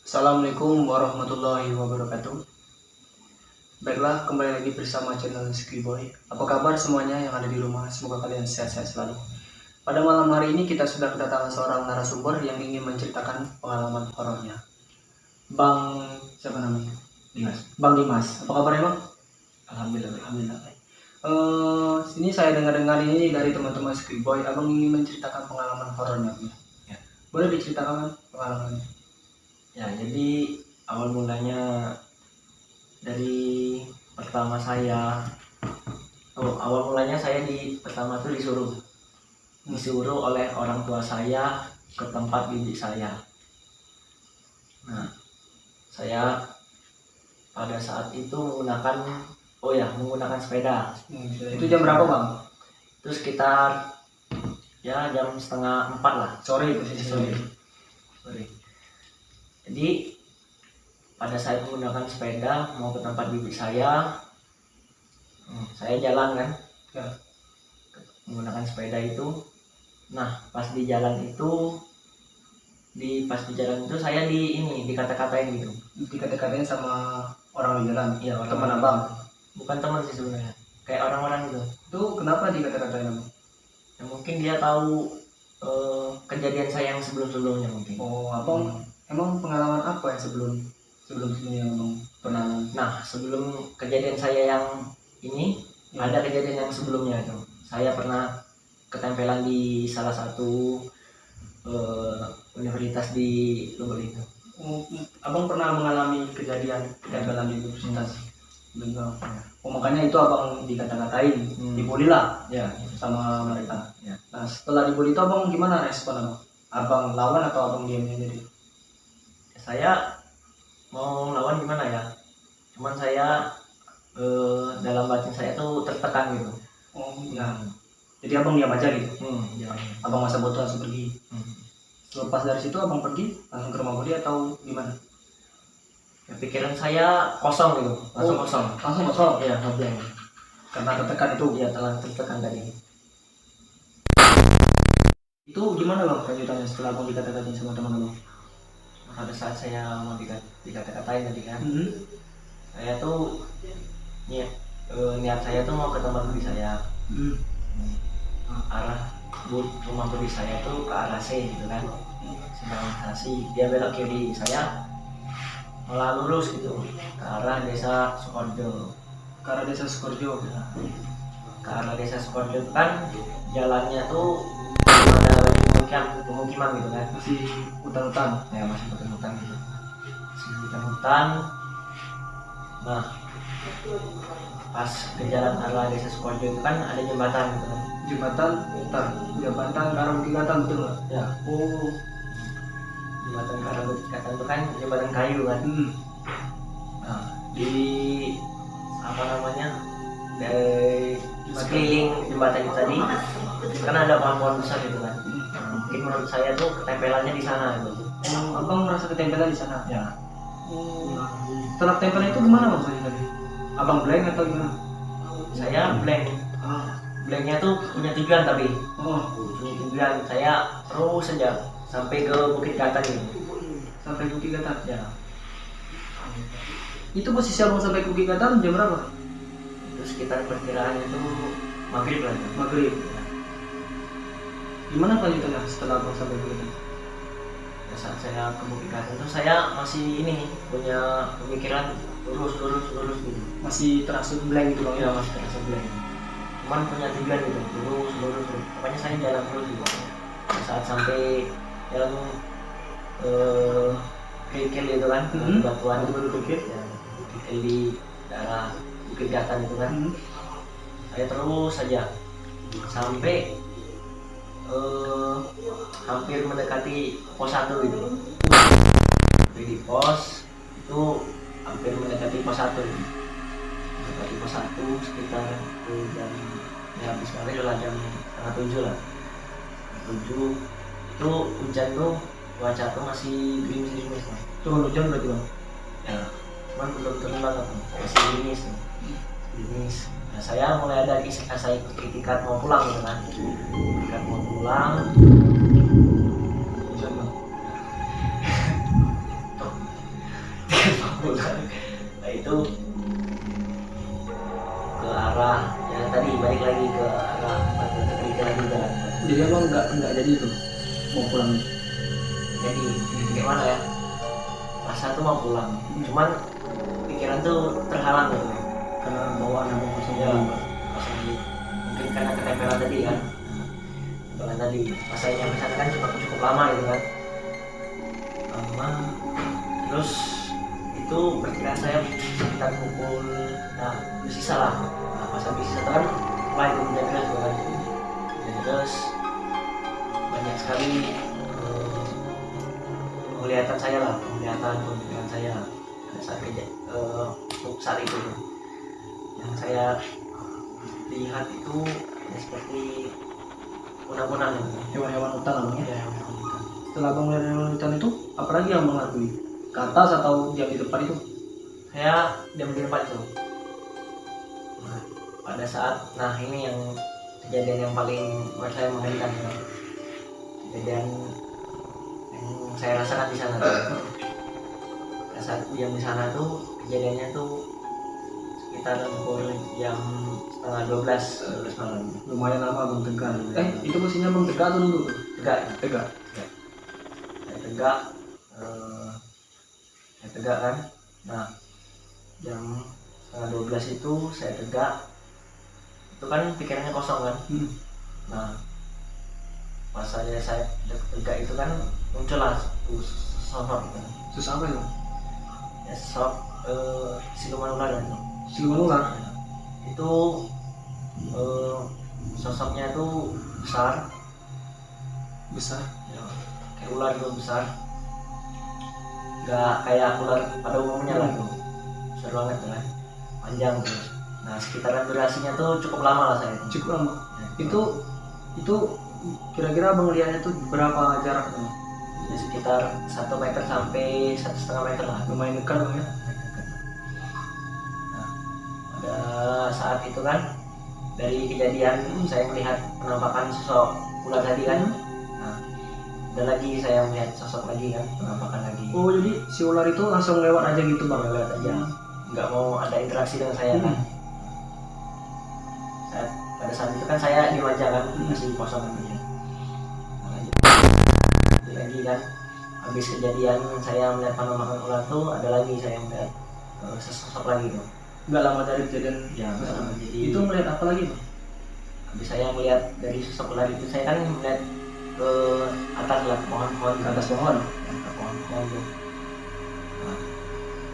Assalamualaikum warahmatullahi wabarakatuh. Baiklah, kembali lagi bersama channel Skriboy. Apa kabar semuanya yang ada di rumah? Semoga kalian sehat-sehat selalu. Pada malam hari ini kita sudah kedatangan seorang narasumber yang ingin menceritakan pengalaman horornya. Bang, siapa namanya? Dimas. Bang Dimas. Apa kabarnya, Bang? Alhamdulillah. Alhamdulillah. Sini saya dengar-dengar ini dari teman-teman Skriboy, Abang ingin menceritakan pengalaman horornya. Ya. Boleh diceritakan pengalamannya? Ya, jadi awal mulanya dari pertama saya pertama tuh disuruh oleh orang tua saya ke tempat bibi saya. Nah, saya pada saat itu menggunakan sepeda. Itu jam berapa, Bang? Itu sekitar ya jam 3:30 lah. Sore itu sih, sore. Jadi pada saat menggunakan sepeda mau ke tempat bibi saya jalan kan, Ya. menggunakan sepeda itu. Nah, pas di jalan itu saya dikata-katain gitu. Dikata-katain sama orang di jalan? Iya, Teman Abang? Bukan teman sih sebenarnya, kayak orang-orang gitu. Itu kenapa dikata-katain, Abang? Ya, mungkin dia tahu kejadian saya yang sebelum-sebelumnya mungkin. Oh, Abang emang pengalaman apa yang sebelumnya yang Abang pernah? Nah, sebelum kejadian saya yang ini, Ya. ada kejadian yang sebelumnya itu. Saya pernah ketempelan di salah satu universitas di Lumbel itu. Abang pernah mengalami kejadian ketempelan di universitas? Benar. Oh, makanya itu Abang dikata-katain, dibully lah Ya, sama mereka. Ya. Nah, setelah dibully itu Abang gimana respon Abang? Abang lawan atau Abang diam jadi? saya mau lawan gimana ya? Cuman saya dalam batin saya tuh tertekan gitu. Oh, ya. Jadi Abang diam aja gitu? Ya. Abang masa bodoh langsung pergi? Lepas dari situ Abang pergi langsung ke rumah Budi atau gimana? Ya, pikiran saya kosong gitu, langsung kosong. Langsung kosong? Iya, ngeblank. Karena tertekan itu? Iya, tertekan tadi. Itu gimana Bang kelanjutannya setelah Abang dikata-katain sama teman Abang? Pada saat saya mau dikata-katain tadi kan, saya tuh niat saya tuh mau ke tempat budi saya. Arah rumah budi saya tuh ke arah C gitu kan, sinyalisasi. Dia belok kiri, saya malah lurus gitu ke arah desa Sukoharjo. Ke arah desa Sukoharjo? Ke arah desa Sukoharjo kan jalannya tuh ada pemukiman gitu kan, masih hutan-hutan ya, masih hutan-hutan gitu, masih hutan-hutan. Nah, pas ke jalan arah desa Sukoharjo itu kan ada jembatan gitu kan. Jembatan ke arah Bukigatan, betul nggak? Ya. Oh, Jembatan ke arah Bukigatan itu kan jembatan kayu kan. Nah, di dari sekeliling jembatan itu tadi kan ada pohon-pohon besar gitu kan. Mungkin menurut saya tuh ketempelannya di sana gitu. Abang merasa ketempelan di sana? Ya. Setelah tempelan itu gimana Bang tadi? Abang blank atau gimana? Saya blank. Blanknya tuh punya tujuan tapi. Punya tujuan. Saya terus saja sampai ke Bukit Gatan gitu. Sampai Bukit Gatan? Ya. Itu posisi Abang sampai Bukit Gatan jam berapa? Itu sekitar perkiraan itu maghrib lah. Maghrib. Ya. Gimana kelanjutannya setelah Abang sampai Bukit Gatan? Ya, saat saya ke Bukit Gatan itu saya masih punya pemikiran lurus gitu. Masih terasa blank gitu Bang? Ya, masih terasa blank. Cuman punya tujuan gitu, lurus. Pokoknya saya jalan terus gitu. Saat sampai jalan kerikil itu kan, batuan kerikil ya, di daerah Bukit Gatan itu kan. Saya terus saja sampai hampir mendekati pos 1 gitu. Sampai di pos itu hampir mendekati pos 1. Mendekati pos 1 sekitar jam habis maghrib lah, jam 6:30 lah. 7 itu hujan tuh, cuaca tuh masih gerimis lah. Turun hujan berarti Bang? Ya, cuman belum turun banget tuh, masih gerimis. Nah, saya mulai ada saya itikat mau pulang gitu kan. Itikat mau pulang. itu ke arah yang tadi, balik lagi ke arah batu ketika lagi jalan. Jadi emang nggak jadi itu mau pulang. Jadi gimana ya, masa tuh mau pulang, cuman pikiran tuh terhalang gitu Karena bawaan abang kosong ya. juga. Mungkin karena ketempelan tadi kan, ketempelan tadi pas saya nyampe sana kan cukup lama gitu kan, lama. Terus itu perkiraan saya sekitar pukul, nah bersisa lah, nah pas habis sisa kan mulai itu hujan deras gitu kan, hujan deras banyak sekali penglihatan saya lah, penglihatan saya pada saat saat itu yang saya lihat itu ya seperti kunang-kunang gitu. Hewan-hewan hutan abang ya. Ya, hewan hutan. Setelah abang melihat hewan hutan itu, apa lagi yang abang lakui? Ke atas atau diam di tempat itu? Saya diam di tempat itu. Nah, pada saat, nah ini yang kejadian yang paling buat saya mengerikan ya. Kejadian yang saya rasakan di sana tuh. Pada saat diam di sana tuh kejadiannya tuh sekitar pukul jam setengah 12 malam. Lumayan lama abang tegak. Itu posisinya abang tegak atau duduk? Tegak, Tegak. saya tegak, kan. Nah, jam setengah 12 itu saya tegak. Itu kan pikirannya kosong kan. Nah, pas saya tegak itu kan muncullah sosok gitu. Susah apa itu? Ya, sosok siluman ular kan. Siluman ular? Itu sosoknya itu besar, ya, kayak ular itu besar, nggak kayak ular pada umumnya lah tuh, besar banget tuh kan, panjang terus. Nah, sekitaran durasinya tuh cukup lama lah saya. Cukup lama. Ya, Itu kira-kira abang lihatnya tuh berapa jarak tuh? ya, sekitar 1 meter sampai 1,5 meter lah. Lumayan dekat bang ya. Nah, pada saat itu kan dari kejadian saya melihat penampakan sosok ular tadi kan. Nah, ada lagi saya melihat sosok lagi kan, penampakan lagi. Oh, jadi si ular itu langsung lewat aja gitu bang? Lewat aja, nggak mau ada interaksi dengan saya kan. Pada saat itu kan saya di aja kan, masih kosong kan dia. Nah, lagi kan, habis kejadian saya melihat penampakan ular tuh, ada lagi saya melihat sosok lagi tuh. Nggak lama dari kejadian Ya, jadi itu melihat apa lagi bang? habis saya melihat dari sosok ular itu, saya kan melihat ke atas lah, pohon-pohon, Ke atas pohon. ke pohon-pohon tuh. Nah,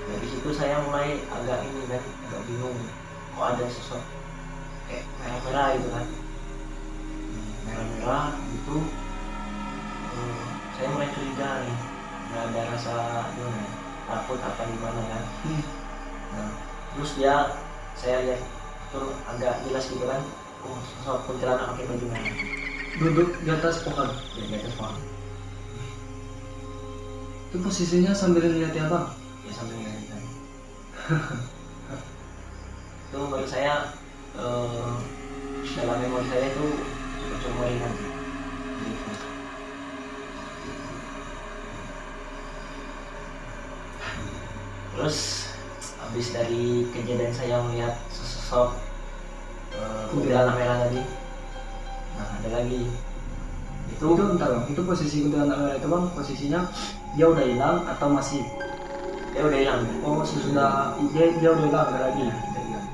dari situ saya mulai agak ini kan, agak bingung, kok ada sosok kayak merah-merah gitu kan, merah-merah gitu. Saya mulai curiga nih, nggak ada rasa gimana ya, takut apa gimana kan. Nah, terus saya lihat tuh agak jelas gitu kan, sosok kuntilanak pakai baju merah Duduk di atas pohon. ya, di atas pohon. Itu posisinya sambil ngeliatin apa? Ya, sambil ngeliatin. Itu menurut saya dalam memori saya itu cukup meringan. Terus habis dari kejadian saya melihat sosok kuntilanak merah tadi, nah ada lagi itu Entar bang, itu posisi kuntilanak merah itu bang, posisinya dia udah hilang atau masih? dia udah hilang. Oh, sudah dia udah hilang, nggak lagi. Udah hilang.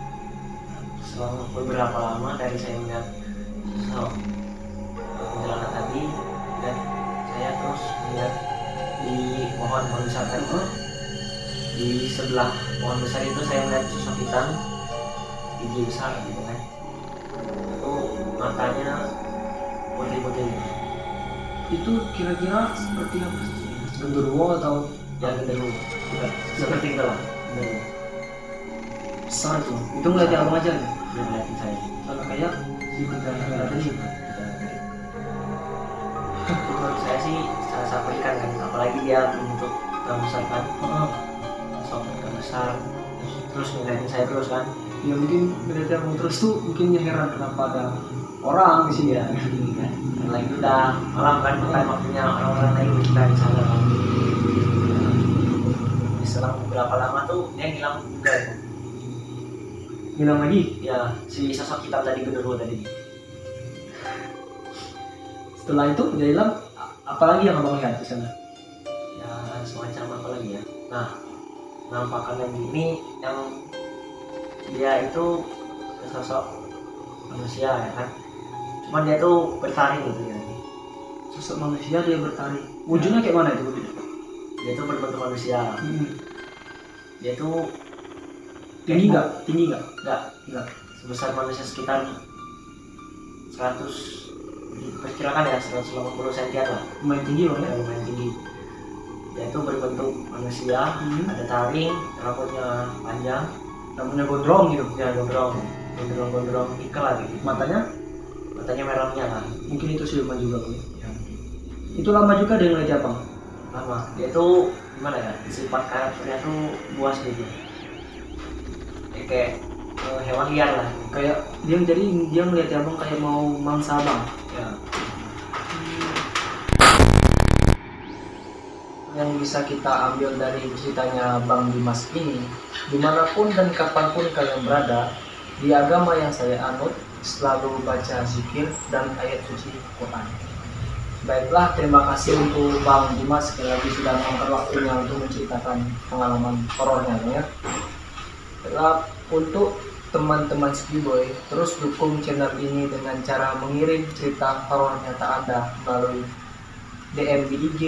Selama beberapa lama dari saya melihat sosok kuntilanak tadi, dan saya terus melihat di pohon besar tadi, di sebelah pohon besar itu saya melihat sosok hitam tinggi besar gitu kan. Itu matanya putih-putih. Itu kira-kira seperti apa sih? Genderuwo atau Ya, genderuwo. Seperti itu lah, genderuwo. besar tuh? Itu ngeliatin abang aja nih? Dia ngeliatin saya. Sama kayak si kuntilanak merah tadi. Menurut saya sih sangat mengerikan kan, apalagi dia bentuk besar kan, sosok besar, terus ngeliatin saya terus kan. Ya mungkin ngeliatin abang terus tuh mungkin heran kenapa ada orang di sini ya. Dan lagi udah malam kan, bukan waktunya orang-orang lain kita di sana kan. Selang beberapa lama tuh tuh dia ngilang juga itu. Bilang lagi. Ya si sosok hitam tadi genderuwo tadi. Setelah itu dia hilang, apalagi yang abang lihat di sana? Ya semacam apa lagi ya. Nah penampakan lagi ini yang dia itu sosok manusia ya kan, cuman dia tuh bertaring gitu ya. Sosok manusia dia bertari. Wujudnya kayak mana itu wujudnya? Dia tuh berbentuk manusia. Dia tuh Tinggi nggak? Tinggi nggak? nggak sebesar manusia sekitar 100, diperkirakan ya 180 cm lah. Lumayan tinggi loh ya. Lumayan tinggi. Dia tuh berbentuk manusia, ada taring, rambutnya panjang, Rambutnya gondrong gitu. ya gondrong ikel lah gitu. Matanya Merah menyala. mungkin itu siluman juga kali. Ya, Itu lama juga dia ngeliat abang. lama. Dia tuh gimana ya, sifat karakternya tuh buas gitu. Ya, kayak hewan liar lah. Kayak dia ngeliat abang kayak mau mangsa abang. Ya. Yang bisa kita ambil dari ceritanya Bang Dimas ini, dimanapun dan kapanpun kalian berada, di agama yang saya anut selalu baca zikir dan ayat suci Quran. Baiklah, terima kasih untuk Bang Dimas sekali lagi sudah meluangkan waktunya untuk menceritakan pengalaman horornya ya. Baiklah, untuk teman-teman Skiboy, terus dukung channel ini dengan cara mengirim cerita horor nyata Anda melalui DM di IG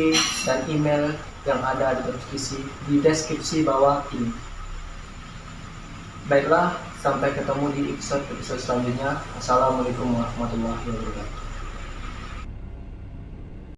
dan email yang ada di deskripsi bawah ini. Baiklah, sampai ketemu di episode selanjutnya. Assalamualaikum warahmatullahi wabarakatuh.